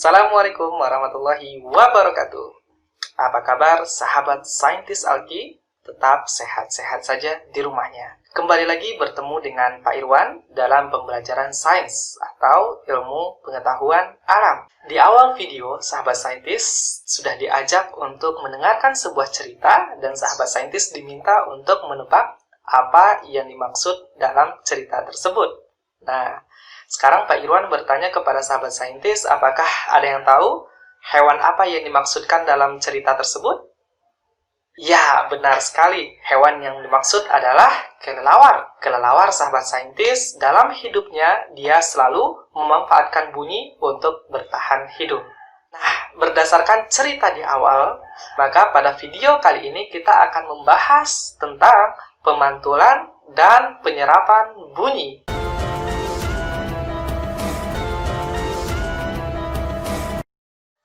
Assalamualaikum warahmatullahi wabarakatuh. Apa kabar sahabat saintis Alki? Tetap sehat-sehat saja di rumahnya. Kembali lagi bertemu dengan Pak Irwan dalam pembelajaran sains atau ilmu pengetahuan alam. Di awal video, sahabat saintis sudah diajak untuk mendengarkan sebuah cerita dan sahabat saintis diminta untuk menebak apa yang dimaksud dalam cerita tersebut. Nah, sekarang Pak Irwan bertanya kepada sahabat saintis, apakah ada yang tahu hewan apa yang dimaksudkan dalam cerita tersebut? Ya, benar sekali. Hewan yang dimaksud adalah kelelawar. Kelelawar, sahabat saintis, dalam hidupnya dia selalu memanfaatkan bunyi untuk bertahan hidup. Nah, berdasarkan cerita di awal, maka pada video kali ini kita akan membahas tentang pemantulan dan penyerapan bunyi.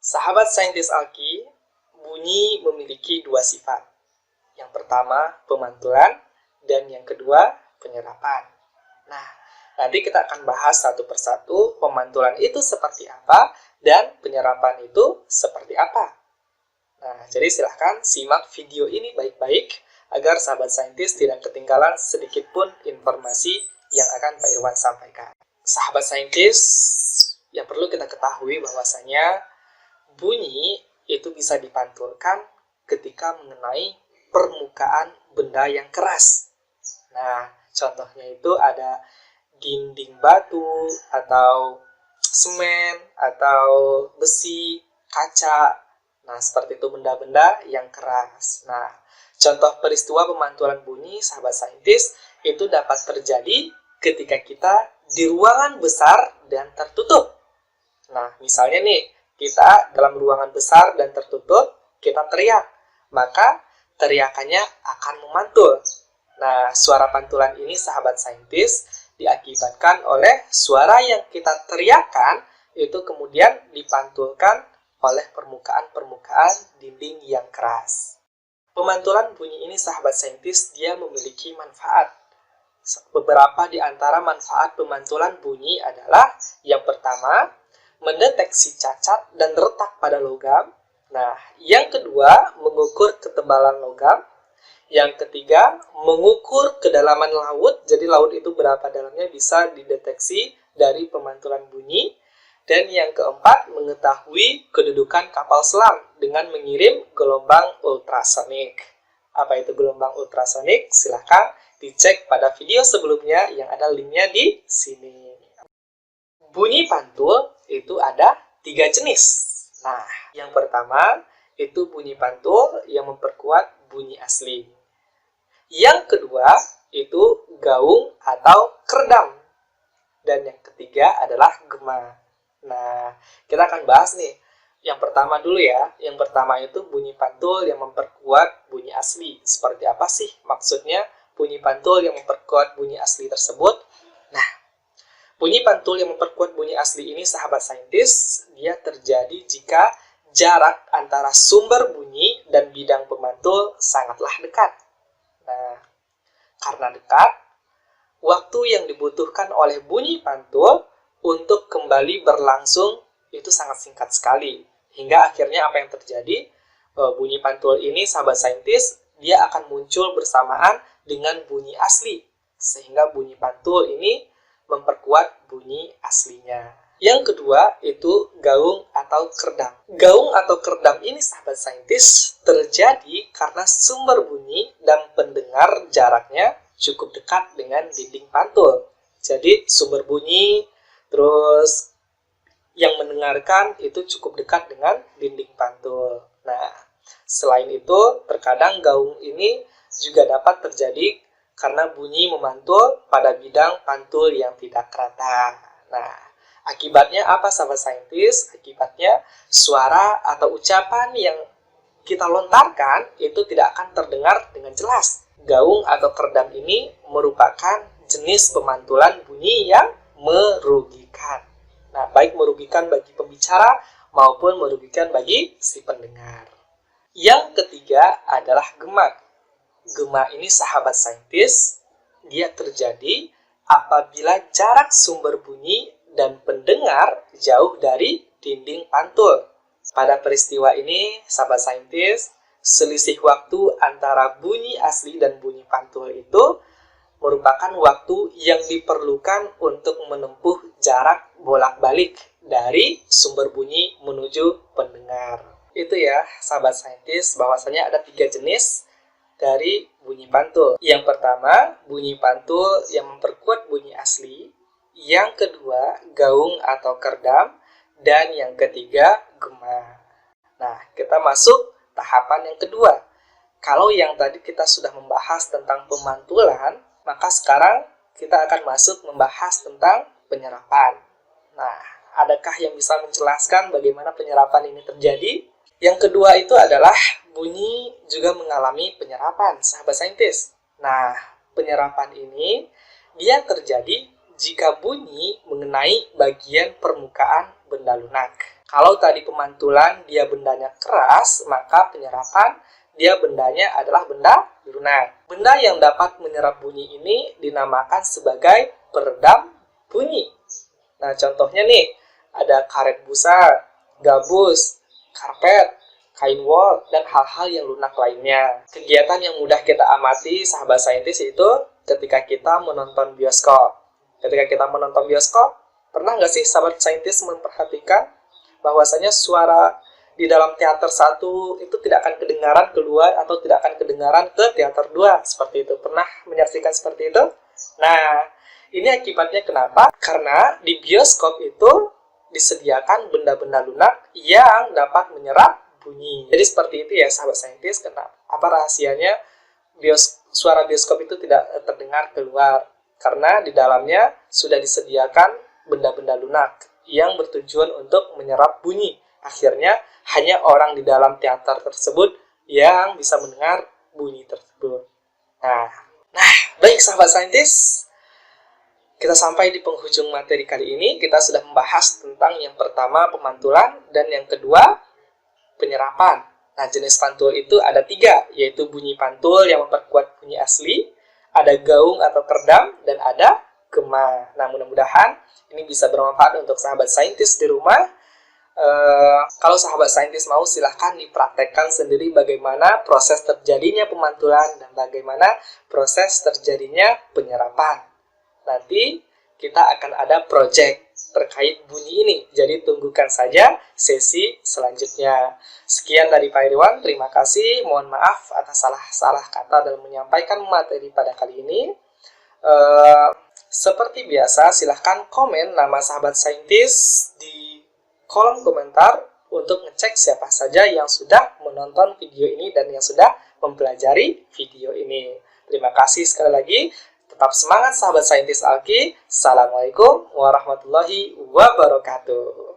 Sahabat saintis Alki, bunyi memiliki dua sifat. Yang pertama, pemantulan, dan yang kedua, penyerapan. Nah, nanti kita akan bahas satu persatu pemantulan itu seperti apa, dan penyerapan itu seperti apa. Nah, jadi silahkan simak video ini baik-baik, agar sahabat saintis tidak ketinggalan sedikit pun informasi yang akan Pak Irwan sampaikan. Sahabat saintis, yang perlu kita ketahui bahwasanya bunyi itu bisa dipantulkan ketika mengenai permukaan benda yang keras. Nah, contohnya itu ada dinding batu, atau semen, atau besi, kaca. Nah, seperti itu benda-benda yang keras. Nah, contoh peristiwa pemantulan bunyi, sahabat saintis, itu dapat terjadi ketika kita di ruangan besar dan tertutup. Nah, misalnya nih, kita dalam ruangan besar dan tertutup, kita teriak, maka teriakannya akan memantul. Nah, suara pantulan ini, sahabat saintis, diakibatkan oleh suara yang kita teriakkan itu kemudian dipantulkan oleh permukaan-permukaan dinding yang keras. Pemantulan bunyi ini, sahabat saintis, dia memiliki manfaat. Beberapa di antara manfaat pemantulan bunyi adalah yang pertama, mendeteksi cacat dan retak pada logam. Nah, yang kedua, mengukur ketebalan logam. Yang ketiga, mengukur kedalaman laut. Jadi laut itu berapa dalamnya bisa dideteksi dari pemantulan bunyi. Dan yang keempat, mengetahui kedudukan kapal selam dengan mengirim gelombang ultrasonik. Apa itu gelombang ultrasonik? Silahkan dicek pada video sebelumnya yang ada linknya di sini. Bunyi pantul itu ada 3 jenis. Nah, yang pertama itu bunyi pantul yang memperkuat bunyi asli. Yang kedua itu gaung atau keredam. Dan yang ketiga adalah gema. Nah, kita akan bahas nih. Yang pertama dulu ya. Yang pertama itu bunyi pantul yang memperkuat bunyi asli. Seperti apa sih maksudnya bunyi pantul yang memperkuat bunyi asli tersebut? Nah, bunyi pantul yang memperkuat bunyi asli ini, sahabat saintis, dia terjadi jika jarak antara sumber bunyi dan bidang pemantul sangatlah dekat. Nah, karena dekat, waktu yang dibutuhkan oleh bunyi pantul untuk kembali berlangsung itu sangat singkat sekali. Hingga akhirnya apa yang terjadi? Bunyi pantul ini, sahabat saintis, dia akan muncul bersamaan dengan bunyi asli. Sehingga bunyi pantul ini memperkuat bunyi aslinya. Yang kedua itu gaung atau keredam. Gaung atau keredam ini, sahabat saintis, terjadi karena sumber bunyi dan pendengar jaraknya cukup dekat dengan dinding pantul. Jadi sumber bunyi terus yang mendengarkan itu cukup dekat dengan dinding pantul. Nah, selain itu terkadang gaung ini juga dapat terjadi karena bunyi memantul pada bidang pantul yang tidak rata. Nah, akibatnya apa, sahabat saintis? Akibatnya suara atau ucapan yang kita lontarkan itu tidak akan terdengar dengan jelas. Gaung atau keredam ini merupakan jenis pemantulan bunyi yang merugikan. Nah, baik merugikan bagi pembicara maupun merugikan bagi si pendengar. Yang ketiga adalah gema. Gema ini, sahabat saintis, dia terjadi apabila jarak sumber bunyi dan pendengar jauh dari dinding pantul. Pada peristiwa ini, sahabat saintis, selisih waktu antara bunyi asli dan bunyi pantul itu merupakan waktu yang diperlukan untuk menempuh jarak bolak-balik dari sumber bunyi menuju pendengar. Itu ya, sahabat saintis, bahwasanya ada 3 jenis dari bunyi pantul. Yang pertama, bunyi pantul yang memperkuat bunyi asli. Yang kedua, gaung atau kerdam. Dan yang ketiga, gema. Nah, kita masuk tahapan yang kedua. Kalau yang tadi kita sudah membahas tentang pemantulan, maka sekarang kita akan masuk membahas tentang penyerapan. Nah, adakah yang bisa menjelaskan bagaimana penyerapan ini terjadi? Yang kedua itu adalah bunyi juga mengalami penyerapan, sahabat saintis. Nah, penyerapan ini dia terjadi jika bunyi mengenai bagian permukaan benda lunak. Kalau tadi pemantulan dia bendanya keras, maka penyerapan dia bendanya adalah benda lunak. Benda yang dapat menyerap bunyi ini dinamakan sebagai peredam bunyi. Nah, contohnya nih, ada karet busa, gabus, karpet, kain wol, dan hal-hal yang lunak lainnya. Kegiatan yang mudah kita amati, sahabat saintis, itu ketika kita menonton bioskop. Ketika kita menonton bioskop, pernah nggak sih sahabat saintis memperhatikan bahwasanya suara di dalam teater 1 itu tidak akan kedengaran keluar atau tidak akan kedengaran ke teater 2, seperti itu. Pernah menyaksikan seperti itu? Nah, ini akibatnya kenapa? Karena di bioskop itu disediakan benda-benda lunak yang dapat menyerap bunyi. Jadi seperti itu ya sahabat saintis. Kenapa? Apa rahasianya suara bioskop itu tidak terdengar keluar? Karena di dalamnya sudah disediakan benda-benda lunak yang bertujuan untuk menyerap bunyi. Akhirnya hanya orang di dalam teater tersebut yang bisa mendengar bunyi tersebut. Nah, baik sahabat saintis, kita sampai di penghujung materi kali ini. Kita sudah membahas tentang yang pertama pemantulan dan yang kedua penyerapan. Nah, jenis pantul itu ada 3, yaitu bunyi pantul yang memperkuat bunyi asli, ada gaung atau kerdam, dan ada gema. Nah, mudah-mudahan ini bisa bermanfaat untuk sahabat saintis di rumah. Kalau sahabat saintis mau, silahkan dipraktekkan sendiri bagaimana proses terjadinya pemantulan dan bagaimana proses terjadinya penyerapan. Nanti kita akan ada project terkait bunyi ini, jadi tunggukan saja sesi selanjutnya. Sekian dari Pak Irwan, terima kasih. Mohon maaf atas salah-salah kata dalam menyampaikan materi pada kali ini. Seperti biasa, silahkan komen nama sahabat saintis di kolom komentar untuk ngecek siapa saja yang sudah menonton video ini dan yang sudah mempelajari video ini. Terima kasih sekali lagi. Tetap semangat sahabat saintis Alki. Assalamualaikum warahmatullahi wabarakatuh.